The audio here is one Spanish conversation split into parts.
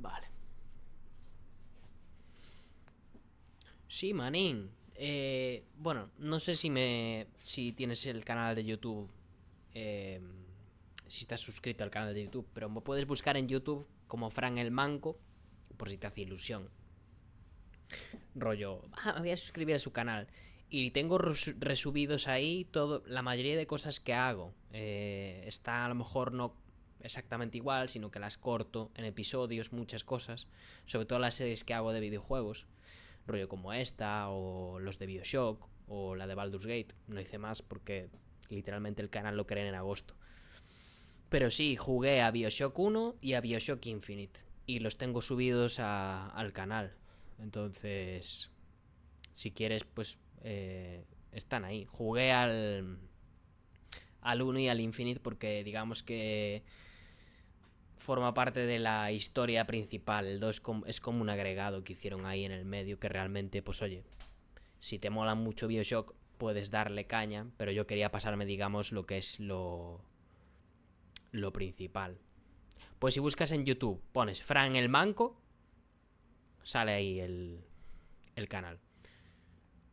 Vale. Sí, manín. Bueno, no sé si tienes el canal de YouTube, si estás suscrito al canal de YouTube, pero me puedes buscar en YouTube como Fran el Manco, por si te hace ilusión. Rollo, me voy a suscribir a su canal. Y tengo resubidos ahí la mayoría de cosas que hago. Está a lo mejor no exactamente igual, sino que las corto en episodios, muchas cosas. Sobre todo las series que hago de videojuegos. Rollo como esta, o los de Bioshock, o la de Baldur's Gate. No hice más porque literalmente el canal lo creé en agosto. Pero sí, jugué a Bioshock 1 y a Bioshock Infinite. Y los tengo subidos al canal. Entonces, si quieres, pues están ahí. Jugué al 1 y al Infinite porque digamos que forma parte de la historia principal. El 2 es como un agregado que hicieron ahí en el medio que realmente, pues oye, si te mola mucho Bioshock, puedes darle caña, pero yo quería pasarme, digamos, lo que es lo principal. Pues si buscas en YouTube, pones Fran el Manco, sale ahí el canal.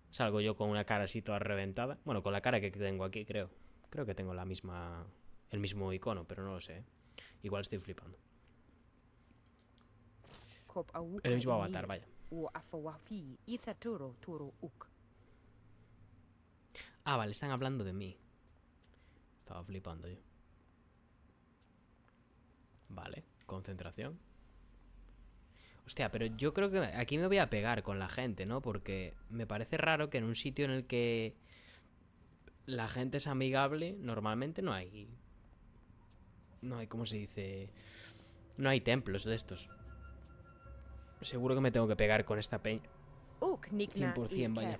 Salgo yo con una cara así toda reventada. Bueno, con la cara que tengo aquí, creo. Creo que tengo el mismo icono, pero no lo sé. Igual estoy flipando. El mismo avatar, vaya. Ah, vale, están hablando de mí. Estaba flipando yo. Vale, concentración. Hostia, pero yo creo que aquí me voy a pegar con la gente, ¿no? Porque me parece raro que en un sitio en el que la gente es amigable, normalmente no hay... No hay, ¿cómo se dice? No hay templos de estos. Seguro que me tengo que pegar con esta peña. 100%, vaya.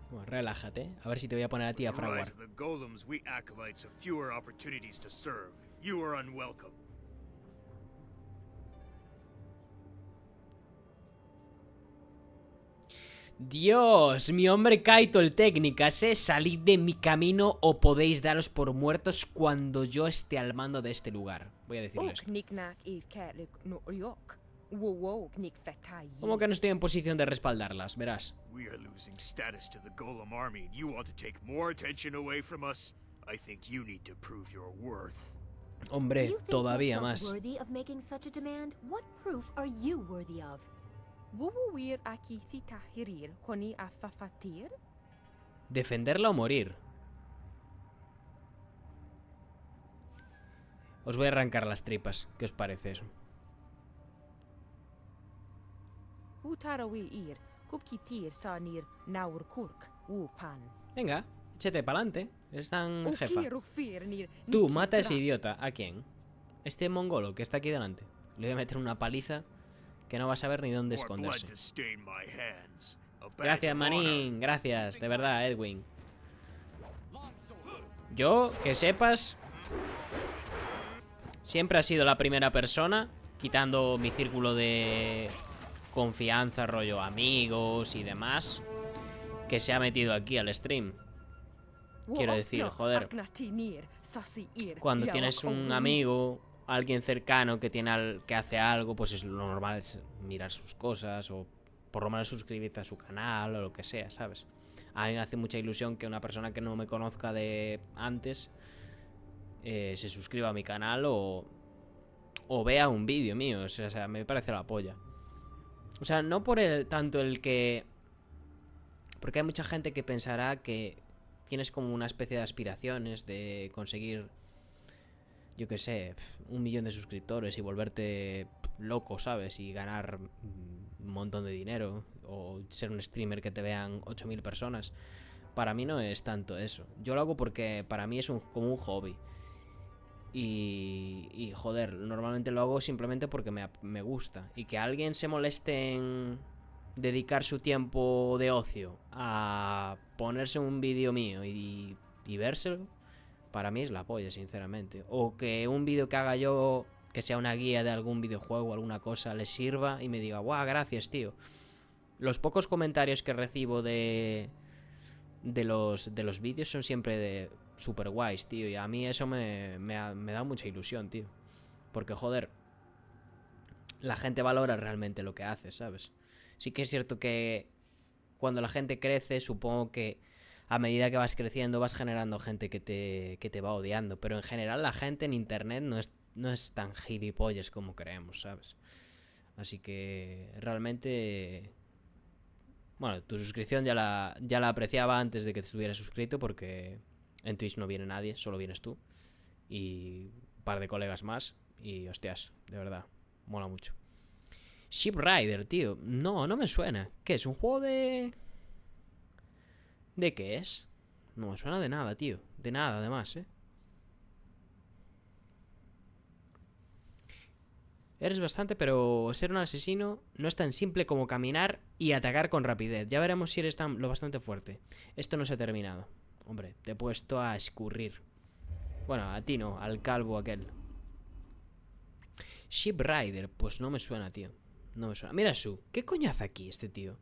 Bueno, relájate. A ver si te voy a poner a ti a fraguar. Dios, mi hombre Kaito el técnicas, salid de mi camino o podéis daros por muertos cuando yo esté al mando de este lugar. Voy a decirle esto. ¿Cómo que no estoy en posición de respaldarlas? Verás. Hombre, todavía más. Defenderla o morir. Os voy a arrancar las tripas. ¿Qué os parece eso? Venga, échate pa'lante. Eres tan jefa. Tú, mata a ese idiota. ¿A quién? Este mongolo que está aquí delante. Le voy a meter una paliza que no va a saber ni dónde esconderse. Gracias, manín. Gracias, de verdad, Edwin. Yo, que sepas, siempre ha sido la primera persona, quitando mi círculo de confianza, rollo amigos y demás, que se ha metido aquí al stream. Quiero decir, joder, cuando tienes un amigo, alguien cercano que hace algo, pues es lo normal es mirar sus cosas o por lo menos suscribirte a su canal o lo que sea, ¿sabes? A mí me hace mucha ilusión que una persona que no me conozca de antes se suscriba a mi canal o vea un vídeo mío. O sea, me parece la polla. O sea, no por tanto el que... Porque hay mucha gente que pensará que tienes como una especie de aspiraciones de conseguir, yo qué sé, 1 millón de suscriptores y volverte loco, ¿sabes? Y ganar un montón de dinero o ser un streamer que te vean 8000 personas. Para mí no es tanto eso. Yo lo hago porque para mí es como un hobby. Y joder, normalmente lo hago simplemente porque me gusta. Y que alguien se moleste en dedicar su tiempo de ocio a ponerse un vídeo mío y vérselo, para mí es la polla, sinceramente. O que un vídeo que haga yo, que sea una guía de algún videojuego o alguna cosa, le sirva y me diga, guau, gracias, tío. Los pocos comentarios que recibo de los vídeos son siempre de super guays, tío. Y a mí eso me da mucha ilusión, tío. Porque, joder, la gente valora realmente lo que hace, ¿sabes? Sí que es cierto que cuando la gente crece, supongo que a medida que vas creciendo vas generando gente que te va odiando. Pero en general la gente en internet no es tan gilipollas como creemos, ¿sabes? Así que realmente... Bueno, tu suscripción ya la apreciaba antes de que te estuvieras suscrito porque en Twitch no viene nadie, solo vienes tú. Y un par de colegas más. Y hostias, de verdad, mola mucho. Ship Rider, tío. No me suena. ¿Qué es? ¿Un juego de...? ¿De qué es? No me suena de nada, tío. De nada, además, ¿eh? Eres bastante, pero ser un asesino no es tan simple como caminar y atacar con rapidez. Ya veremos si eres lo bastante fuerte. Esto no se ha terminado. Hombre, te he puesto a escurrir. Bueno, a ti no, al calvo aquel. Ship Rider, pues no me suena, tío. No me suena. Mira Su, ¿qué coño hace aquí este tío?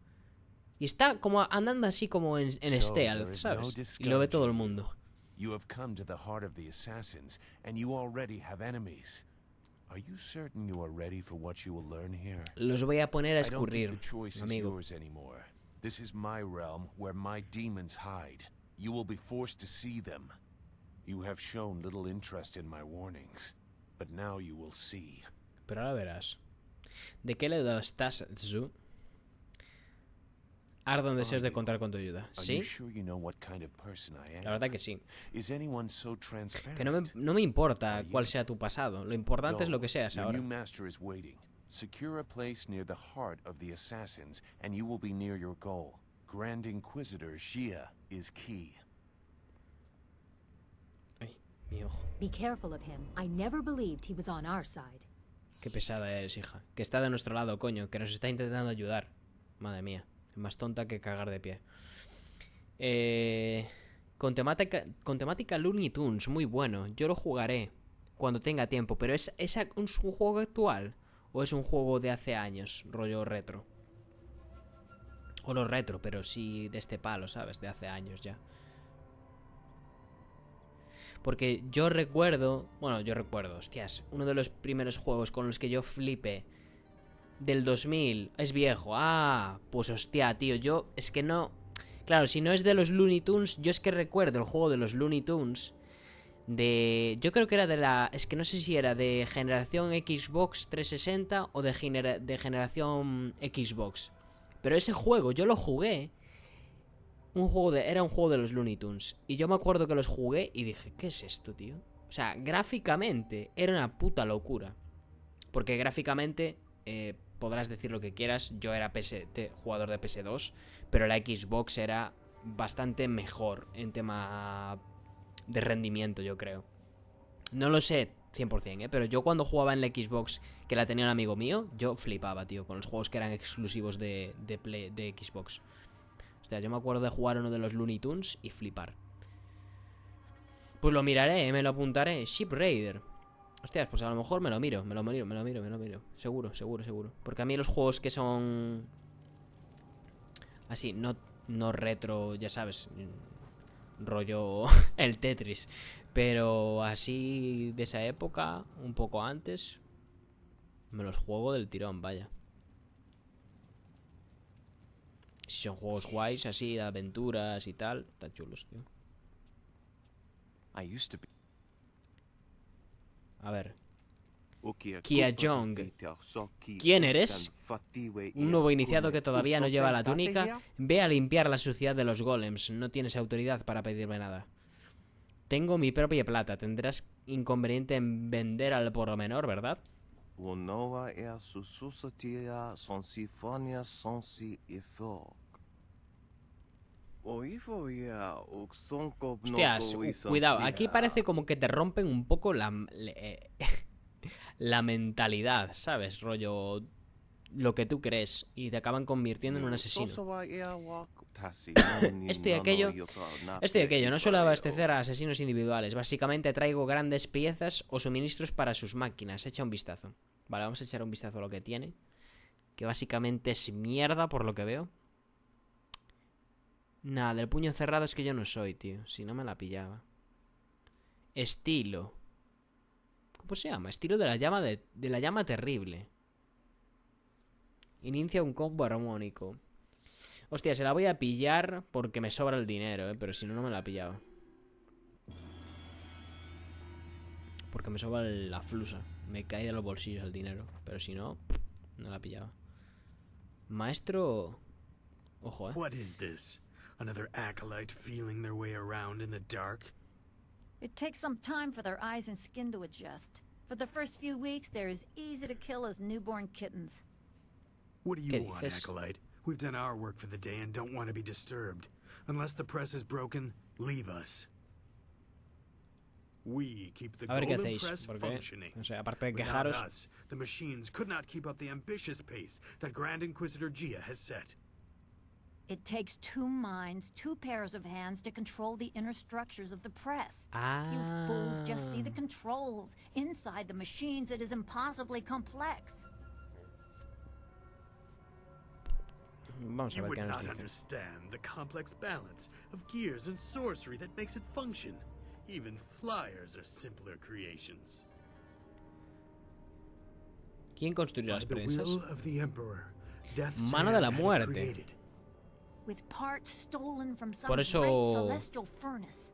Y está como andando así como en stealth, ¿sabes? Y lo ve todo el mundo. You have come to the heart of the Assassins, and you already have enemies. Are you certain you are ready for what you will learn here? Los voy a poner a I don't think escurrir, the choice is amigo. yours anymore. This is my realm where my demons hide. You will be forced to see them. You have shown little interest in my warnings, but now you will see. Pero ahora verás. ¿De qué lado estás, Zu? Ardo en deseos de contar con tu ayuda. ¿Sí? La verdad que sí. Que no me importa cuál sea tu pasado. Lo importante es lo que seas ahora. Secure a place near the heart of the Assassins, and you will be near your goal. Grand Inquisitor Xia is key. Ay, mi ojo. Be careful of him. I never believed he was on our side. Qué pesada eres, hija. Que está de nuestro lado, coño. Que nos está intentando ayudar. Madre mía. Más tonta que cagar de pie. Con temática Looney Tunes. Muy bueno. Yo lo jugaré cuando tenga tiempo. Pero ¿es un juego actual? ¿O es un juego de hace años? Rollo retro. O no retro, pero sí de este palo, ¿sabes? De hace años ya. Porque yo recuerdo... Bueno, yo recuerdo, hostias. Uno de los primeros juegos con los que yo flipé del 2000. Es viejo. Ah, pues hostia, tío. Yo es que no... Claro, si no es de los Looney Tunes, yo es que recuerdo el juego de los Looney Tunes de... Yo creo que era de la... Es que no sé si era de generación Xbox 360 o de generación Xbox. Pero ese juego yo lo jugué. Era un juego de los Looney Tunes. Y yo me acuerdo que los jugué y dije, ¿qué es esto, tío? O sea, gráficamente era una puta locura. Porque gráficamente... podrás decir lo que quieras. Yo era jugador de PS2, pero la Xbox era bastante mejor en tema de rendimiento, yo creo. No lo sé 100%, pero yo cuando jugaba en la Xbox, que la tenía un amigo mío, yo flipaba, tío, con los juegos que eran exclusivos de Xbox. O sea, yo me acuerdo de jugar uno de los Looney Tunes y flipar. Pues lo miraré, me lo apuntaré. Ship Raider. Hostias, pues a lo mejor me lo miro. Seguro. Porque a mí los juegos que son... Así, no retro, ya sabes. Rollo el Tetris. Pero así de esa época, un poco antes, me los juego del tirón, vaya. Si son juegos guays, así, de aventuras y tal, están chulos, tío. A ver. Kia Jong. ¿Quién eres? Un nuevo iniciado que todavía no lleva la túnica. Ve a limpiar la suciedad de los golems. No tienes autoridad para pedirme nada. Tengo mi propia plata. Tendrás inconveniente en vender al por menor, ¿verdad? Hostias, cuidado. Aquí parece como que te rompen un poco la mentalidad, ¿sabes? Rollo lo que tú crees y te acaban convirtiendo en un asesino. Esto y aquello. No suelo abastecer a asesinos individuales. Básicamente traigo grandes piezas o suministros para sus máquinas. Echa un vistazo. Vale, vamos a echar un vistazo a lo que tiene. Que básicamente es mierda por lo que veo. Nada, del puño cerrado es que yo no soy, tío. Si no me la pillaba. Estilo. ¿Cómo se llama? Estilo de la llama de la llama terrible. Inicia un combo armónico. Hostia, se la voy a pillar porque me sobra el dinero, pero si no, no me la pillaba. Porque me sobra la flusa. Me cae de los bolsillos el dinero. Pero si no, no la pillaba. Maestro... Ojo, What is this? Another acolyte feeling their way around in the dark? It takes some time for their eyes and skin to adjust. For the first few weeks, they're as easy to kill as newborn kittens. What do ¿Qué you want, dices? acolyte? We've done our work for the day and don't want to be disturbed. Unless the press is broken, leave us. We keep the A ver qué golden hacéis, press porque, functioning. o sea, aparte de Without quejaros... us, the machines could not keep up the ambitious pace that Grand Inquisitor Gia has set. It takes 2 minds, 2 pairs of hands to control the inner structures of the press. You fools just see the controls. Inside the machines, it is impossibly complex. Vamos a You ver would qué nos not dice. understand the complex balance of gears and sorcery that makes it function. Even flyers are simpler creations. ¿Quién construyó By las the prensas? will of the Emperor, Death's Mano de la Hand had it muerte. created. With parts stolen from some Por eso- great celestial furnace.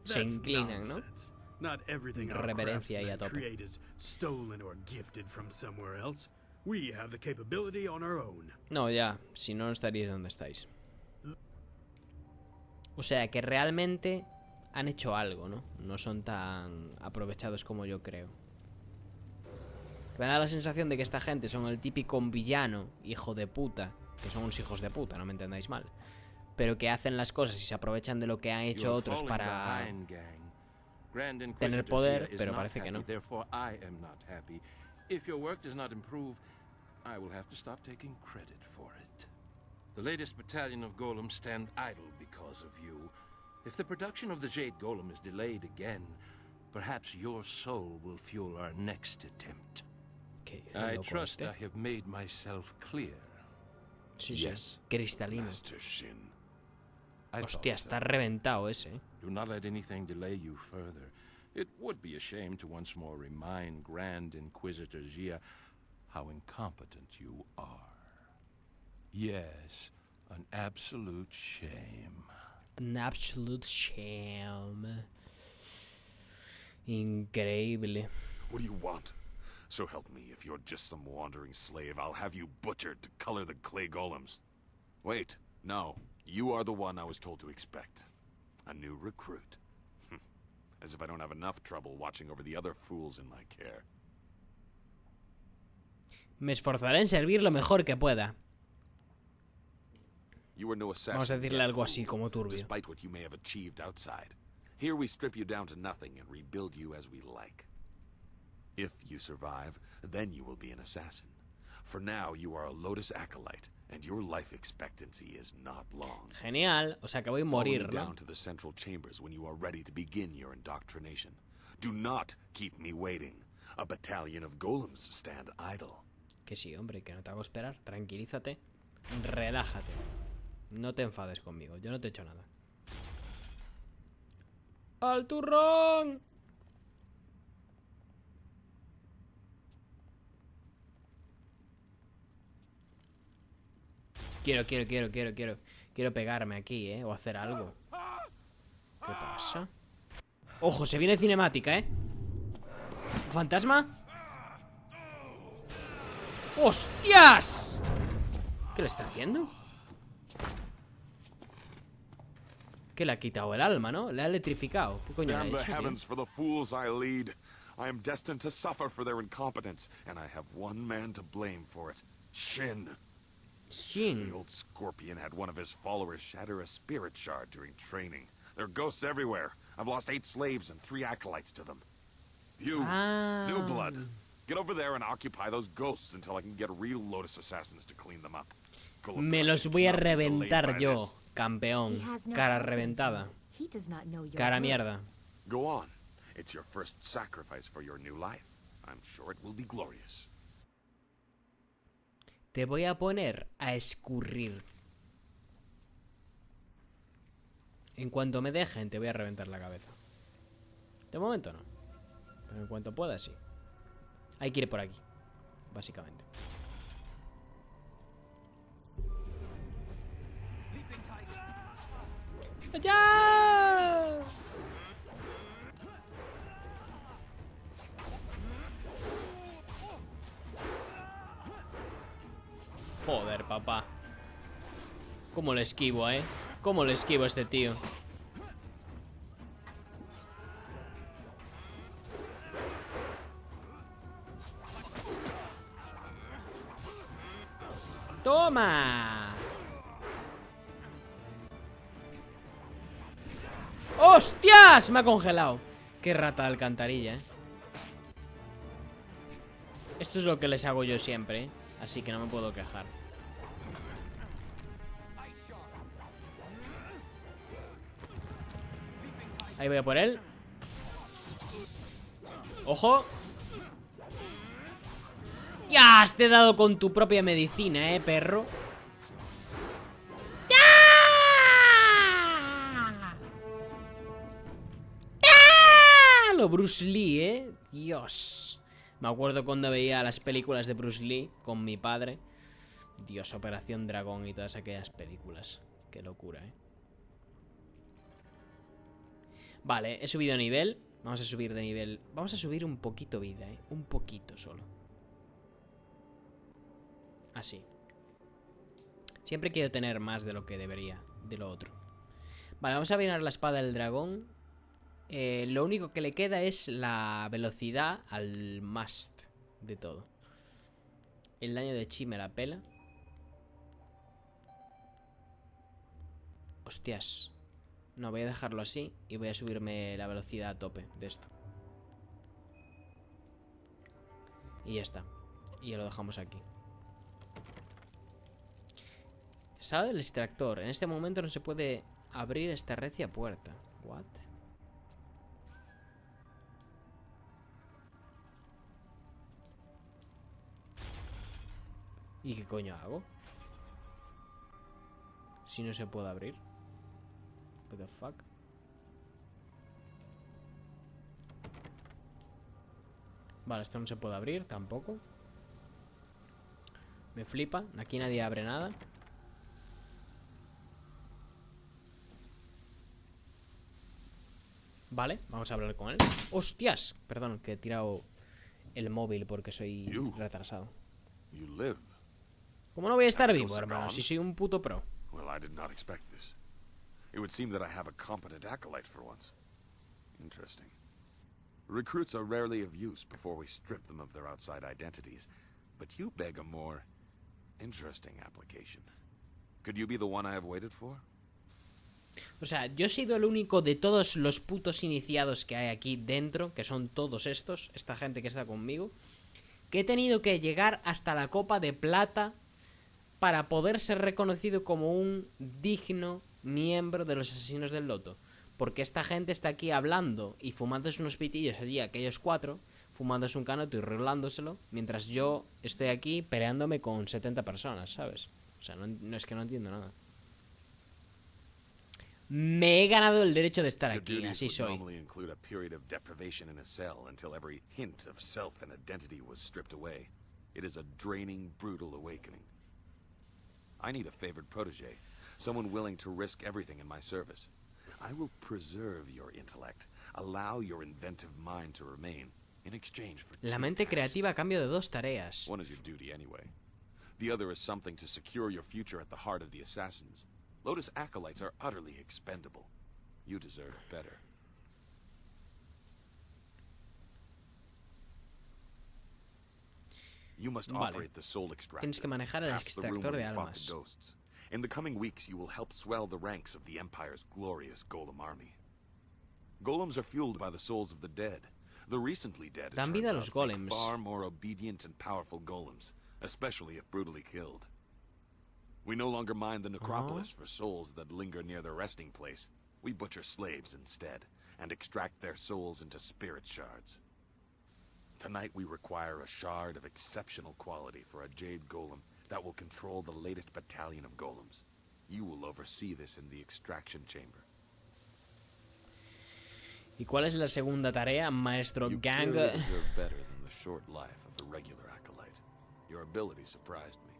Se That's inclinan, ¿no? nonsense. Not everything our Reverencia ahí a craftsmen tope. create is stolen or gifted from somewhere else. We have the capability on our own. No, ya, si no, no estaríais donde estáis. O sea, que realmente han hecho algo, ¿no? No son tan aprovechados como yo creo. Me da la sensación de que esta gente son el típico villano, hijo de puta, que son unos hijos de puta, no me entendáis mal, pero que hacen las cosas y se aprovechan de lo que han hecho otros para tener poder, pero parece que no. If your work does not improve, I will have to stop taking credit for it. The latest battalion of golems stand idle because of you. If the production of the Jade Golem is delayed again, perhaps your soul will fuel our next attempt. Qué I loco trust este. I have made myself clear. Sí, sí, Yes, cristalino. Master Shin. I Hostia, thought so. está reventado ese, ¿eh? Do not let anything delay you further. It would be a shame to once more remind Grand Inquisitor Gia how incompetent you are. Yes, an absolute shame. An absolute shame. Increíble. What do you want? So help me, if you're just some wandering slave, I'll have you butchered to color the clay golems. Wait, no. You are the one I was told to expect. A new recruit. As if I don't have enough trouble watching over the other fools in my care. Me esforzaré en servir lo mejor que pueda. You are no assassin. Vamos a decirle yet, algo así fool, como turbio. Despite what you may have achieved outside. Here we strip you down to nothing and rebuild you as we like. If you survive, then you will be an assassin. For now, you are a Lotus acolyte, and your life expectancy is not long. Genial, o sea que voy a Follow me morir, ¿no? down to the central chambers when you are ready to begin your indoctrination. Do not keep me waiting. A battalion of golems stand idle. Que sí, hombre, que no te hago esperar. Tranquilízate. Relájate. No te enfades conmigo, yo no te he hecho nada. ¡Al turrón! Quiero pegarme aquí, ¿eh? O hacer algo. ¿Qué pasa? ¡Ojo! Se viene cinemática, ¿eh? ¿Fantasma? ¡Hostias! ¿Qué le está haciendo? Que le ha quitado el alma, ¿no? Le ha electrificado. ¿Qué coño le ha Damn the hecho, tío? heavens for the fools I lead. I am destined to suffer for their incompetence, and I have one man to blame for it. Shin. The Shin. old scorpion had one of his followers shatter a spirit shard during training. There are ghosts everywhere. I've lost 8 slaves and 3 acolytes to them. You, New Blood, get over there and occupy those ghosts until I can get real Lotus assassins to clean them up. Me los voy a reventar yo, He campeón. has no Cara confidence in reventada. you. He does not know your Cara worth. mierda. Go on. It's your first sacrifice for your new life. I'm sure it will be glorious. Te voy a poner a escurrir. En cuanto me dejen, te voy a reventar la cabeza. De momento no. Pero en cuanto pueda, sí. Hay que ir por aquí, básicamente. ¡Ya! Joder, papá. ¿Cómo le esquivo, ¿Cómo le esquivo a este tío? ¡Toma! ¡Hostias! Me ha congelado. Qué rata de alcantarilla, Esto es lo que les hago yo siempre, así que no me puedo quejar. Ahí voy a por él. ¡Ojo! ¡Ya! Te he dado con tu propia medicina, perro. ¡Ya! ¡Ya! Lo Bruce Lee, Dios. Me acuerdo cuando veía las películas de Bruce Lee con mi padre. Dios, Operación Dragón y todas aquellas películas. Qué locura, Vale, he subido nivel. Vamos a subir de nivel. Vamos a subir un poquito vida, un poquito solo. Así. Siempre quiero tener más de lo que debería. De lo otro. Vale, vamos a mirar la espada del dragón. Lo único que le queda es la velocidad al must de todo. El daño de chi me la pela. Hostias. No, voy a dejarlo así y voy a subirme la velocidad a tope de esto. Y ya está. Y ya lo dejamos aquí. Sala del extractor. En este momento no se puede abrir esta recia puerta. What? ¿Y qué coño hago? Si no se puede abrir. What the fuck? Vale, esto no se puede abrir tampoco. Me flipa. Aquí nadie abre nada. Vale, vamos a hablar con él. ¡Hostias! Perdón, que he tirado el móvil porque soy retrasado. ¿Cómo no voy a estar vivo, hermano? Si soy un puto pro. Well, I did not expect this. It would seem that I have a competent acolyte for once. Interesting. Recruits are rarely of use before we strip them of their outside identities, but you beg a more interesting application. Could you be the one I have waited for? O sea, yo he sido el único de todos los putos iniciados que hay aquí dentro, que son todos estos, esta gente que está conmigo, que he tenido que llegar hasta la copa de plata para poder ser reconocido como un digno miembro de los asesinos del Loto. Porque esta gente está aquí hablando y fumándose unos pitillos allí, aquellos cuatro, fumándose un canoto y rolándoselo, mientras yo estoy aquí peleándome con 70 personas, ¿sabes? O sea, no es que no entiendo nada. Me he ganado el derecho de estar aquí, así soy. I need a favored protege, someone willing to risk everything in my service. I will preserve your intellect, allow your inventive mind to remain, in exchange for La mente creativa a cambio de 2 tareas. One is your duty anyway. The other is something to secure your future at the heart of the Assassins. Lotus acolytes are utterly expendable. You deserve better. You must operate the soul extractor. Tienes que manejar el extractor de almas. In the coming weeks, you will help swell the ranks of the Empire's glorious golem army. Golems are fueled by the souls of the dead. The recently dead Dan vida a los golems. Far more obedient and powerful golems, especially if brutally killed. We no longer mind the necropolis for souls that linger near their resting place. We butcher slaves instead, and extract their souls into spirit shards. Tonight we require a shard of exceptional quality for a Jade Golem that will control the latest battalion of golems. You will oversee this in the extraction chamber. ¿Y cuál es la segunda tarea, maestro Gang? short life of a regular acolyte. Your ability surprised me.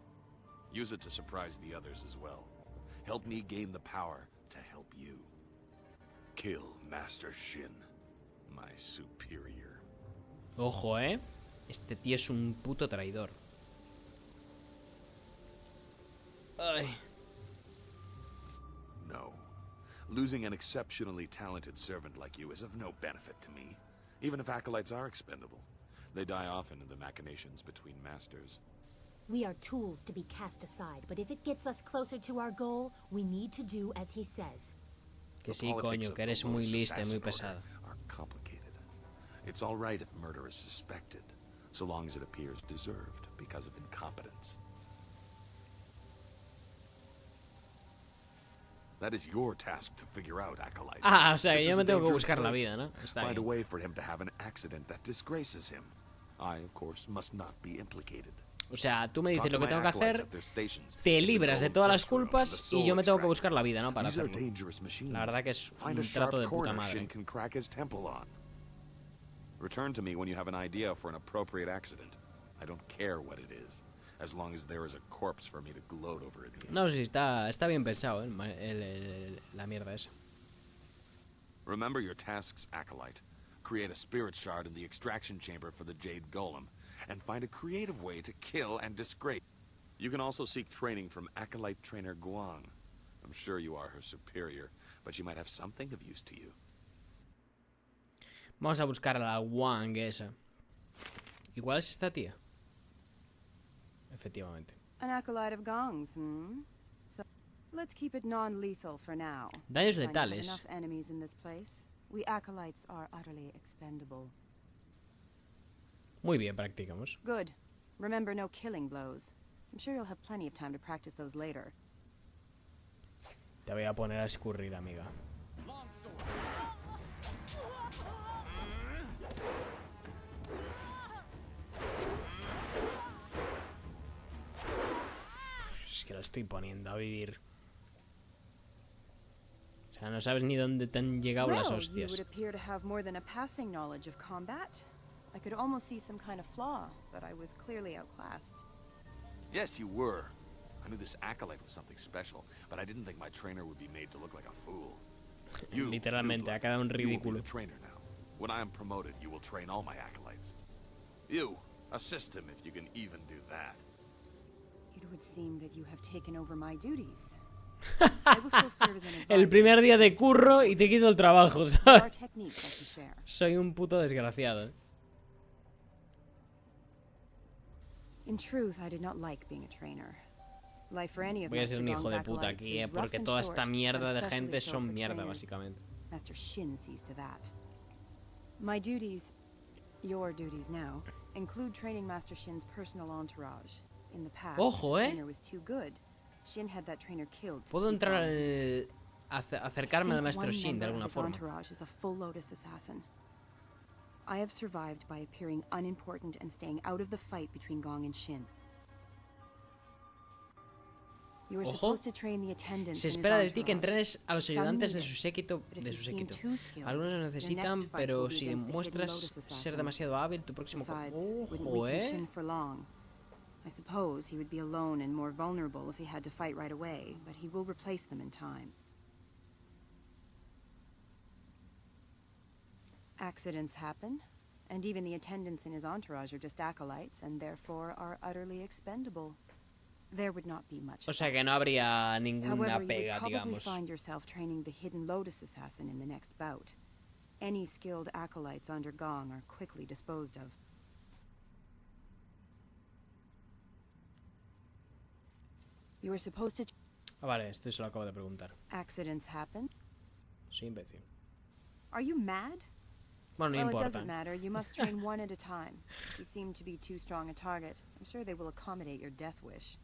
Use it to surprise the others as well. Help me gain the power to help you. Kill Master Shin, my superior. Ojo, este tío es un puto traidor. Ay. No. Losing an exceptionally talented servant like you is of no benefit to me. Even if acolytes are expendable, they die often in the machinations between masters. We are tools to be cast aside, but if it gets us closer to our goal, we need to do as he says. Que sí, coño, que eres muy lista y muy pesada. Are complicated. It's all right if murder is suspected, so long as it appears deserved because of incompetence. That is your task to figure out, acolyte. Ah, o sea, que yo me tengo que buscar la vida, ¿no? Está Find a bien. way for him to have an accident that disgraces him. I, of course, must not be implicated. O sea, tú me Talk dices to lo que my tengo que acolytes hacer, at their stations. te In the libras de golem todas las press room and the culpas y soul yo me tengo que extractor. buscar la vida, ¿no? Para These are hacerlo. dangerous machines. La verdad que es Find un a sharp trato de puta corner madre. Shin can crack his temple on. Return to me when you have an idea for an appropriate accident. I don't care what it is, as long as there is a corpse for me to gloat over it. No, sí, está bien pensado, la mierda esa. Remember your tasks, acolyte. Create a spirit shard in the extraction chamber for the Jade Golem, and find a creative way to kill and disgrace. You can also seek training from acolyte trainer Guang. I'm sure you are her superior, but she might have something of use to you. Vamos a buscar a la Wang esa. Igual es esta tía. Efectivamente. An acolyte of Gong's, So, let's keep it non-lethal for now. Daños Find out letales. enough enemies in this place. We acolytes are utterly expendable. Muy bien, practicamos. Good. Remember, no killing blows. I'm sure you'll have plenty of time to practice those later. Te voy a poner a escurrir, amiga. Es que lo estoy poniendo a vivir. O sea, no sabes ni dónde te han llegado las Well, you hostias. would appear to have more than a passing knowledge of combat. I could almost see some kind of flaw, but I was clearly outclassed. Yes, you were. I knew this acolyte was something special, but I didn't think my trainer would be made to look like a fool. You, Literalmente, new ha quedado un blood, you will be ridículo. the trainer now. When I am promoted, you will train all my acolytes. You, assist him if you can even do that. It would seem that you have taken over my duties. I will still serve as an advisor. El primer día de curro y te quito el trabajo, There are ¿sabes? techniques I can share. Soy un puto desgraciado. In truth, I did not like being a trainer. Life for any of Voy a ser un Master hijo de Gong's puta acolytes aquí, is rough porque and toda short, esta mierda but de especially gente so son for mierda, trainers. básicamente. Master Shin sees to that. My duties, your duties now, include training Master Shin's personal entourage. In the past, Ojo, the trainer was too good. Shin had that trainer killed. to Puedo keep entrar on. acercarme I al think maestro one Shin de member alguna of his forma. entourage is a full Lotus assassin. I have survived by appearing unimportant and staying out of the fight between Gong and Shin. You are Ojo. supposed to train the attendants Se in his espera de ti que entourage. entrenes a los Some ayudantes de need su it, séquito. but if De you su seem séquito. too skilled, Algunos lo your necesitan, next fight pero will be si against the hidden demuestras Lotus ser assassin. demasiado hábil, tu próximo... Besides, wouldn't Ojo, weaken Shin for long. I suppose he would be alone and more vulnerable if he had to fight right away, but he will replace them in time. Accidents happen, and even the attendants in his entourage are just acolytes and therefore are utterly expendable. There would not be much. O sea que no else. habría ninguna However, you would pega, probably digamos. find yourself training the hidden Lotus assassin in the next bout. Any skilled acolytes under Gong are quickly disposed of. You were supposed to. Ah, vale, esto se lo acabo de preguntar. Accidents happen. Soy imbécil. Are you mad? Bueno, no Well, it importa. doesn't matter. You must train one at a time. If you seem to be too strong a target, I'm sure they will accommodate your death wish.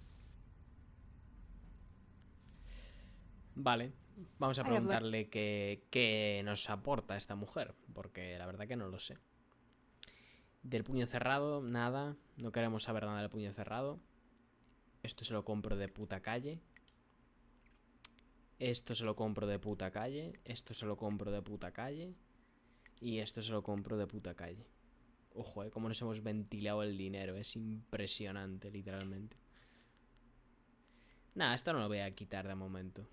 Vale, vamos a I have preguntarle qué nos aporta esta mujer, porque la verdad que no lo sé. Del puño cerrado, nada. No queremos saber nada del puño cerrado. Esto se lo compro de puta calle. Esto se lo compro de puta calle. Esto se lo compro de puta calle. Y esto se lo compro de puta calle. Ojo, cómo nos hemos ventilado el dinero. Es impresionante, literalmente. Nada, esto no lo voy a quitar de momento.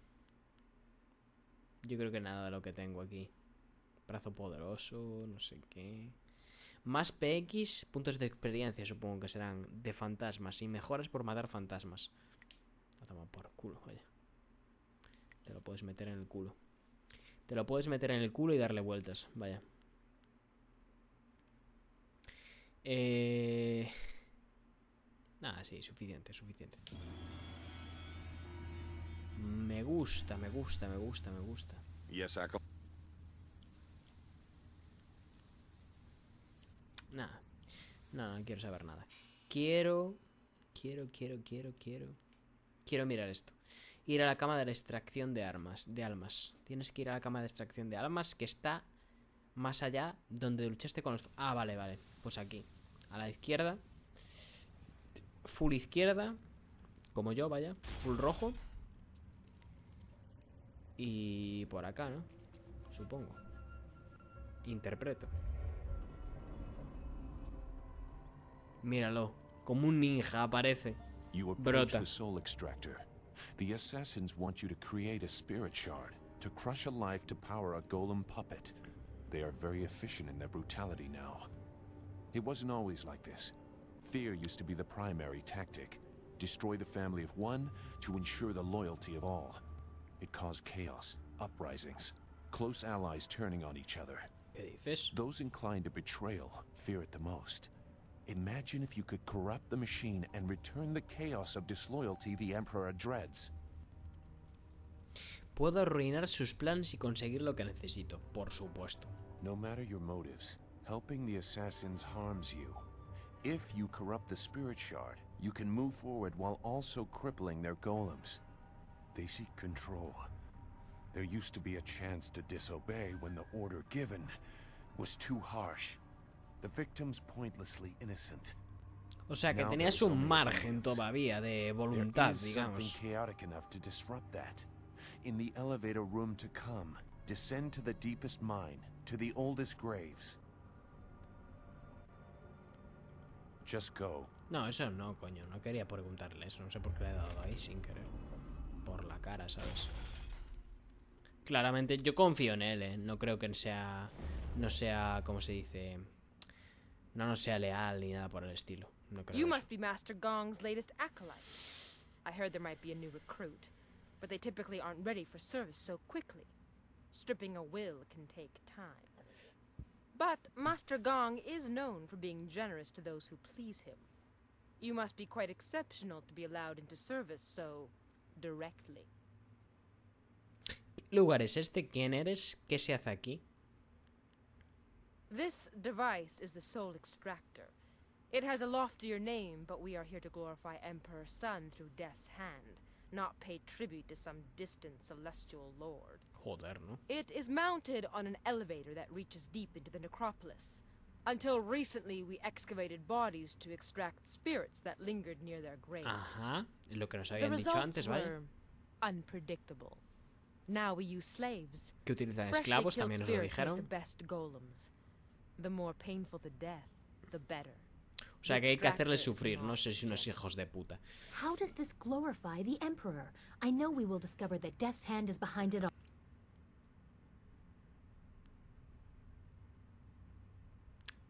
Yo creo que nada de lo que tengo aquí. Brazo poderoso, no sé qué. Más PX, puntos de experiencia supongo que serán de fantasmas. Y mejoras por matar fantasmas. A tomar por culo, vaya. Te lo puedes meter en el culo. Te lo puedes meter en el culo y darle vueltas, vaya. Nada, sí, suficiente, suficiente. Me gusta, me gusta, me gusta, me gusta. Yes, Echo. Nada. No, no quiero saber nada. Quiero mirar esto. Ir a la cama de la extracción de almas. Tienes que ir a la cama de extracción de almas que está más allá donde luchaste con los... Ah, vale, vale. Pues aquí. A la izquierda. Full izquierda. Como yo, vaya. Full rojo. Y por acá, ¿no? Supongo. Interpreto. Míralo. Como un ninja aparece. You approach the soul extractor. The assassins want you to create a spirit shard to crush a life to power a golem puppet. They are very efficient in their brutality now. It wasn't always like this. Fear used to be the primary tactic. Destroy the family of one to ensure the loyalty of all. It caused chaos, uprisings, close allies turning on each other. ¿Qué dices? Those inclined to betrayal fear it the most. Imagine if you could corrupt the machine and return the chaos of disloyalty the Emperor dreads. Puedo arruinar sus planes y conseguir lo que necesito, por supuesto. No matter your motives, helping the assassins harms you. If you corrupt the spirit shard, you can move forward while also crippling their golems. They seek control. There used to be a chance to disobey when the order given was too harsh. The victim's pointlessly innocent. O sea que tenías un margen todavía de voluntad, digamos. Something chaotic enough to disrupt that. In the elevator room to come, descend to the deepest mine, to the oldest graves. Just go. No, eso no, coño. No quería preguntarle eso. No sé por qué le he dado ahí sin querer. Por la cara, ¿sabes? Claramente, yo confío en él, ¿eh? No creo que sea... No sea, ¿cómo se dice? No sea leal ni nada por el estilo. No creo You eso. must be Master Gong's latest acolyte. I heard there might be a new recruit, but they typically aren't ready for service so quickly. Stripping a will can take time. But Master Gong is known for being generous to those who please him. You must be quite exceptional to be allowed into service so directly. ¿Qué lugar es este? ¿Quién eres? ¿Qué se hace aquí? This device is the Soul Extractor. It has a loftier name, but we are here to glorify Emperor Sun through Death's hand, not pay tribute to some distant celestial lord. Joder, ¿no? It is mounted on an elevator that reaches deep into the necropolis. Until recently, we excavated bodies to extract spirits that lingered near their graves. Ajá. Lo que nos The habían dicho results antes, ¿vale? were unpredictable. Now we use slaves. Que utilizan Freshly esclavos, killed también nos lo spirits make the dijeron. best golems. The more painful the death, the better. O sea que hay que hacerles sufrir, no sé si unos hijos de puta. How does this glorify the Emperor? I know we will discover that Death's hand is behind it all.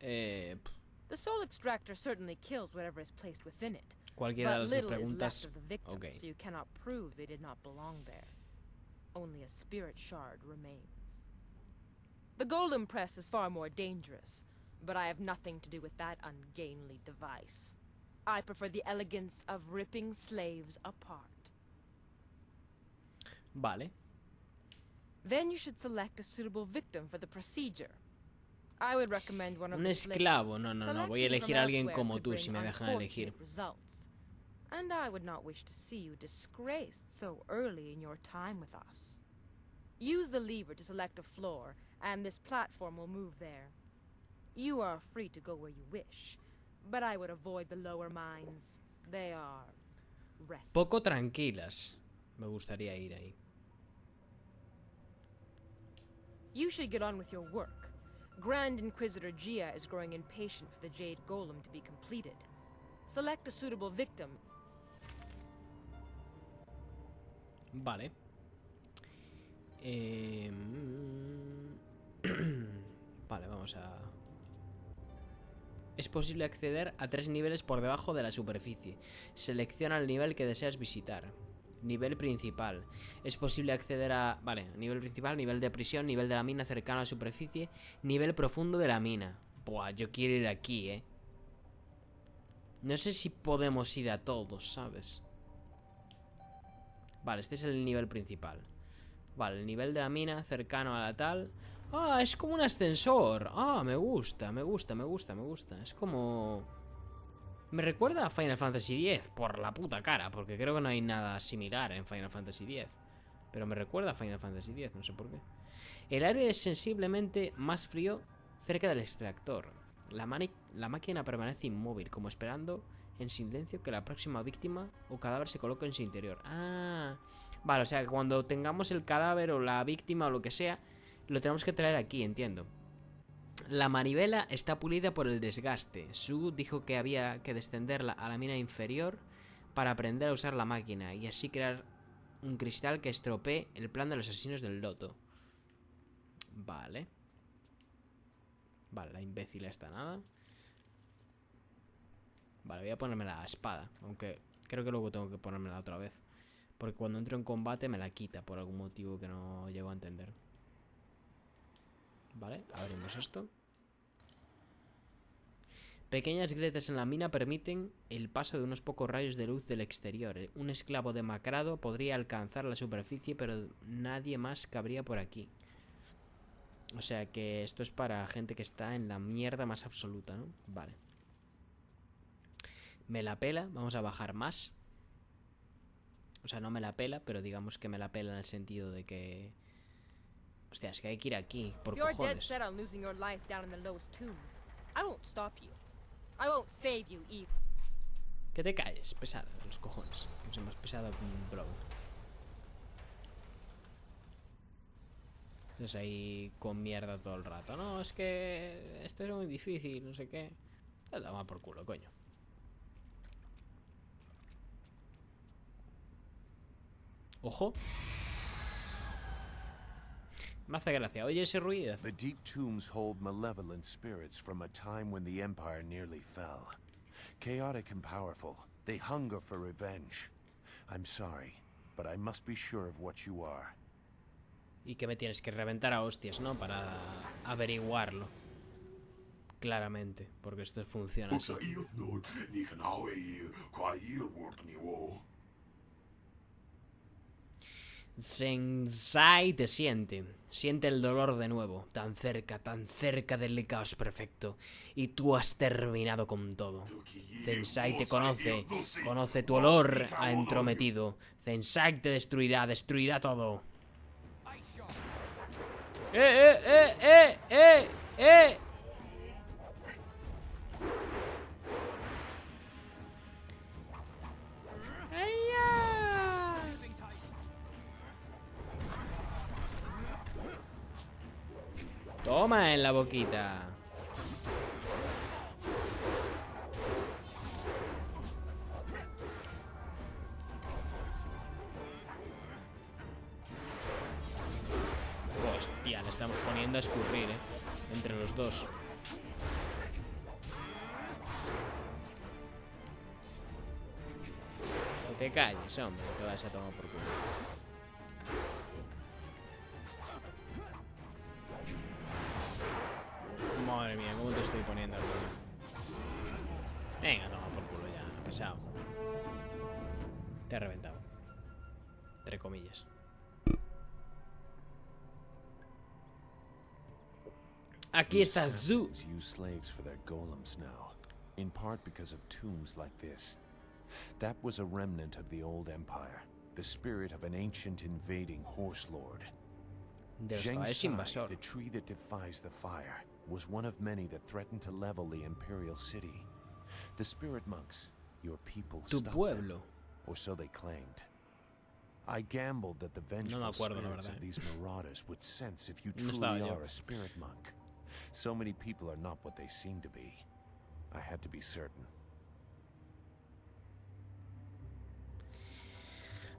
The Soul Extractor certainly kills whatever is placed within it. Cualquiera de But las little is left preguntas. of the victim, Okay. so you cannot prove they did not belong there. Only a spirit shard remains. The golem press is far more dangerous, but I have nothing to do with that ungainly device. I prefer the elegance of ripping slaves apart. Vale. Then you should select a suitable victim for the procedure. I would recommend one of Un the slaves. esclavo. No, no, no. Voy a Selecting elegir from a alguien elsewhere como could tú bring si me dejan elegir. unfortunate results. And I would not wish to see you disgraced so early in your time with us. Use the lever to select a floor, and this platform will move there. You are free to go where you wish, but I would avoid the lower mines. They are restless. Poco tranquilas. Me gustaría ir ahí. You should get on with your work. Grand Inquisitor Gia is growing impatient for the Jade Golem to be completed. Select a suitable victim. Vale. Vale, vamos a... Es posible acceder a 3 niveles por debajo de la superficie. Selecciona el nivel que deseas visitar. Nivel principal. Es posible acceder a... Vale, nivel principal, nivel de prisión, nivel de la mina cercano a la superficie, nivel profundo de la mina. Buah, yo quiero ir aquí, ¿eh? No sé si podemos ir a todos, ¿sabes? Vale, este es el nivel principal. Vale, el nivel de la mina cercano a la tal... Ah, es como un ascensor. Ah, me gusta, me gusta, me gusta, me gusta. Es como... Me recuerda a Final Fantasy X por la puta cara, porque creo que no hay nada similar en Final Fantasy X. Pero me recuerda a Final Fantasy X, no sé por qué. El aire es sensiblemente más frío cerca del extractor. La máquina permanece inmóvil, como esperando en silencio que la próxima víctima o cadáver se coloque en su interior. Ah, vale, o sea que cuando tengamos el cadáver o la víctima o lo que sea, lo tenemos que traer aquí, entiendo. La manivela está pulida por el desgaste. Su dijo que había que descenderla a la mina inferior para aprender a usar la máquina y así crear un cristal que estropee el plan de los asesinos del Loto. Vale. Vale, la imbécil está nada. Vale, voy a ponerme la espada, aunque creo que luego tengo que ponérmela otra vez, porque cuando entro en combate me la quita por algún motivo que no llego a entender. Vale, abrimos esto. Pequeñas grietas en la mina permiten el paso de unos pocos rayos de luz del exterior. Un esclavo demacrado podría alcanzar la superficie, pero nadie más cabría por aquí. O sea que esto es para gente que está en la mierda más absoluta, ¿no? Vale. Me la pela, vamos a bajar más. O sea, no me la pela, pero digamos que me la pela en el sentido de que... Hostia, es que hay que ir aquí, por cojones. Que te calles, pesado, los cojones. No sé, más pesado que un bro. Estás ahí con mierda todo el rato. No, es que esto es muy difícil, no sé qué. Te toma por culo, coño. Ojo. Me hace gracia. Oye ese ruido. The deep tombs hold malevolent spirits from a time when the Empire nearly fell. Chaotic and powerful, they hunger for revenge. I'm sorry, but I must be sure of what you are. Y que me tienes que reventar a hostias, ¿no? Para averiguarlo. Claramente, porque esto funciona así. Sensai te siente. Siente el dolor de nuevo. Tan cerca del caos perfecto. Y tú has terminado con todo. Sensai te conoce. Conoce tu olor a entrometido. Sensai te destruirá. Destruirá todo. ¡Eh! Toma en la boquita. Hostia, le estamos poniendo a escurrir, entre los dos. No te calles, hombre. Te vas a tomar por culo. Madre mía, ¿cómo te estoy poniendo, hermano? Venga, toma por culo ya, pesado. Te he reventado. Entre comillas. Aquí está Zu. Use slaves for their golems now, in part because of tombs like this. That was a remnant of the old empire, the spirit of an ancient invading horse lord. The tree that defies the fire was one of many that threatened to level the imperial city. The spirit monks, your people, stopped them, or so they claimed. I gambled that the vengeful spirits of these marauders would sense if you truly are a spirit monk. So many people are not what they seem to be. I had to be certain.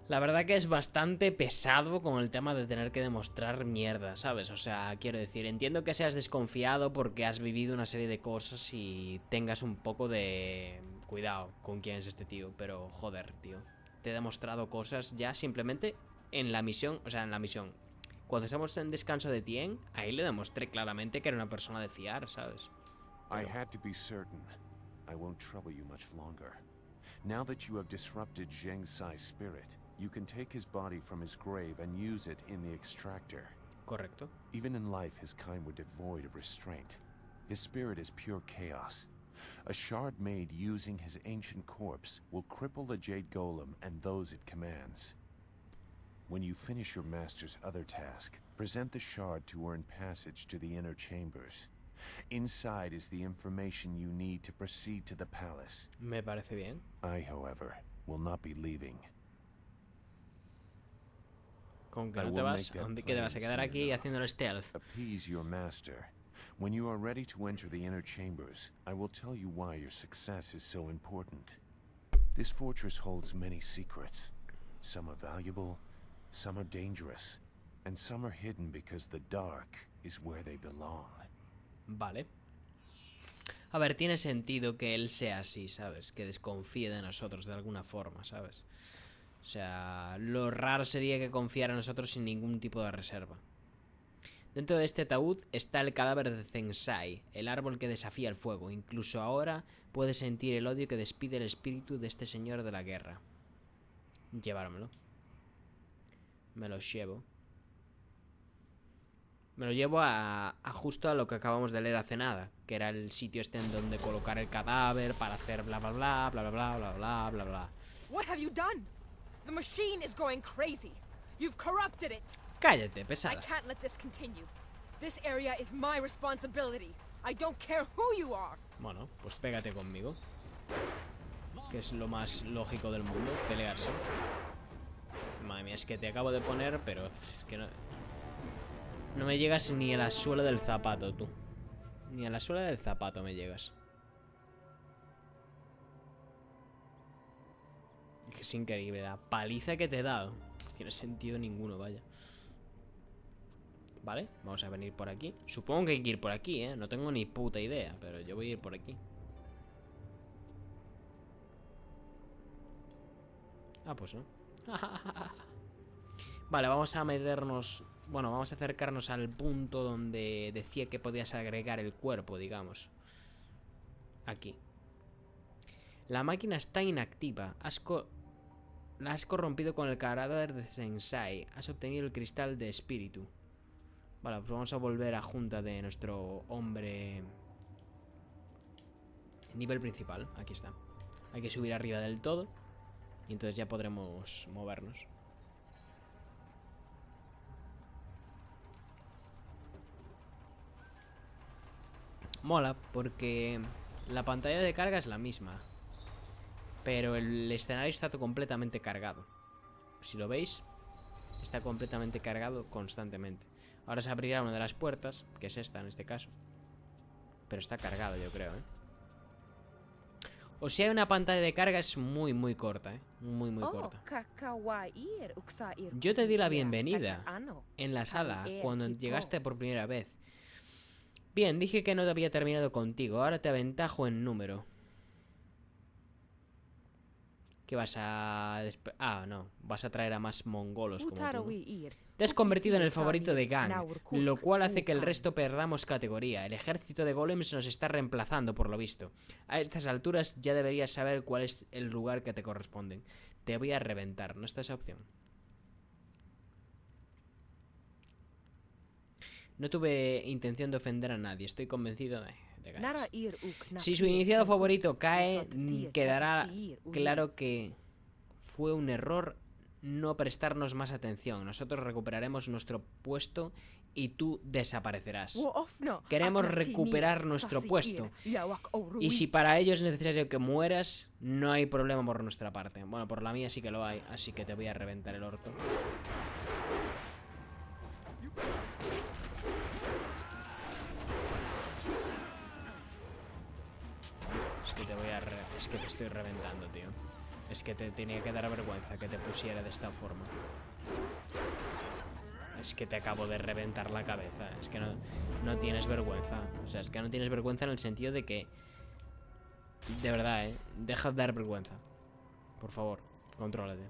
La verdad que es bastante pesado con el tema de tener que demostrar mierda, ¿sabes? O sea, quiero decir, entiendo que seas desconfiado porque has vivido una serie de cosas y tengas un poco de cuidado con quién es este tío, pero joder, tío. Te he demostrado cosas ya simplemente en la misión, o sea, en la misión. Cuando estamos en descanso de Tien, ahí le demostré claramente que era una persona de fiar, ¿sabes? I had to be certain. I won't trouble you much longer. Now that you have disrupted Zheng Sai's spirit, you can take his body from his grave and use it in the extractor. Correcto. Even in life, his kind were devoid of restraint. His spirit is pure chaos. A shard made using his ancient corpse will cripple the Jade Golem and those it commands. When you finish your master's other task, present the shard to earn passage to the inner chambers. Inside is the information you need to proceed to the palace. Me parece bien. I, however, will not be leaving. Con que no te vas, ¿dónde te vas a quedar aquí haciendo el stealth? Appease your master. When you are ready to enter the inner chambers, I will tell you why your success is so important. This fortress holds many secrets. Some are valuable, some are dangerous, and some are hidden because the dark is where they belong. Vale. A ver, tiene sentido que él sea así, ¿sabes? Que desconfíe de nosotros de alguna forma, ¿sabes? O sea, lo raro sería que confiara en nosotros sin ningún tipo de reserva. Dentro de este ataúd está el cadáver de Zensai, el árbol que desafía el fuego. Incluso ahora puede sentir el odio que despide el espíritu de este señor de la guerra. Llevármelo. Me lo llevo. Me lo llevo a justo a lo que acabamos de leer hace nada, que era el sitio este en donde colocar el cadáver para hacer bla bla bla bla bla bla bla bla bla bla. What have you done? The machine is going crazy. You've corrupted it. Cállate, pesada. I can't let this continue. This area is my responsibility. I don't care who you are. Bueno, pues pégate conmigo. Que es lo más lógico del mundo, pelearse. Madre mía, es que te acabo de poner, pero es que no... No me llegas ni a la suela del zapato, tú. Ni a la suela del zapato me llegas. Es que es increíble la paliza que te he dado. No tiene sentido ninguno, vaya. Vale, vamos a venir por aquí. Supongo que hay que ir por aquí, ¿eh? No tengo ni puta idea, pero yo voy a ir por aquí. Ah, pues no. Vale, vamos a meternos... Bueno, vamos a acercarnos al punto donde decía que podías agregar el cuerpo, digamos. Aquí. La máquina está inactiva. La has corrompido con el cadáver de Zensai. Has obtenido el cristal de espíritu. Vale, pues vamos a volver a junta de nuestro hombre... Nivel principal, aquí está. Hay que subir arriba del todo. Y entonces ya podremos movernos. Mola, porque la pantalla de carga es la misma, pero el escenario está completamente cargado. Si lo veis, está completamente cargado constantemente. Ahora se abrirá una de las puertas, que es esta en este caso. Pero está cargado, yo creo, ¿eh? O sea, una pantalla de carga es muy, muy corta, ¿eh? Muy, muy corta. Yo te di la bienvenida en la sala cuando llegaste por primera vez. Bien, dije que no te había terminado contigo. Ahora te aventajo en número. ¿Qué vas a... Ah, no. Vas a traer a más mongolos como tú, ¿no? Te has convertido en el favorito de Gang, lo cual hace que el resto perdamos categoría. El ejército de golems nos está reemplazando, por lo visto. A estas alturas ya deberías saber cuál es el lugar que te corresponde. Te voy a reventar. ¿No está esa opción? No tuve intención de ofender a nadie. Estoy convencido de que... Si su iniciado favorito cae, quedará claro que fue un error no prestarnos más atención. Nosotros recuperaremos nuestro puesto y tú desaparecerás. Queremos recuperar nuestro puesto. Y si para ello es necesario que mueras, no hay problema por nuestra parte. Bueno, por la mía sí que lo hay, así que te voy a reventar el orto. Es que te estoy reventando, tío. Es que te tenía que dar vergüenza que te pusiera de esta forma. Es que te acabo de reventar la cabeza. Es que no tienes vergüenza. O sea, es que no tienes vergüenza en el sentido de que... De verdad, deja de dar vergüenza. Por favor, contrólate.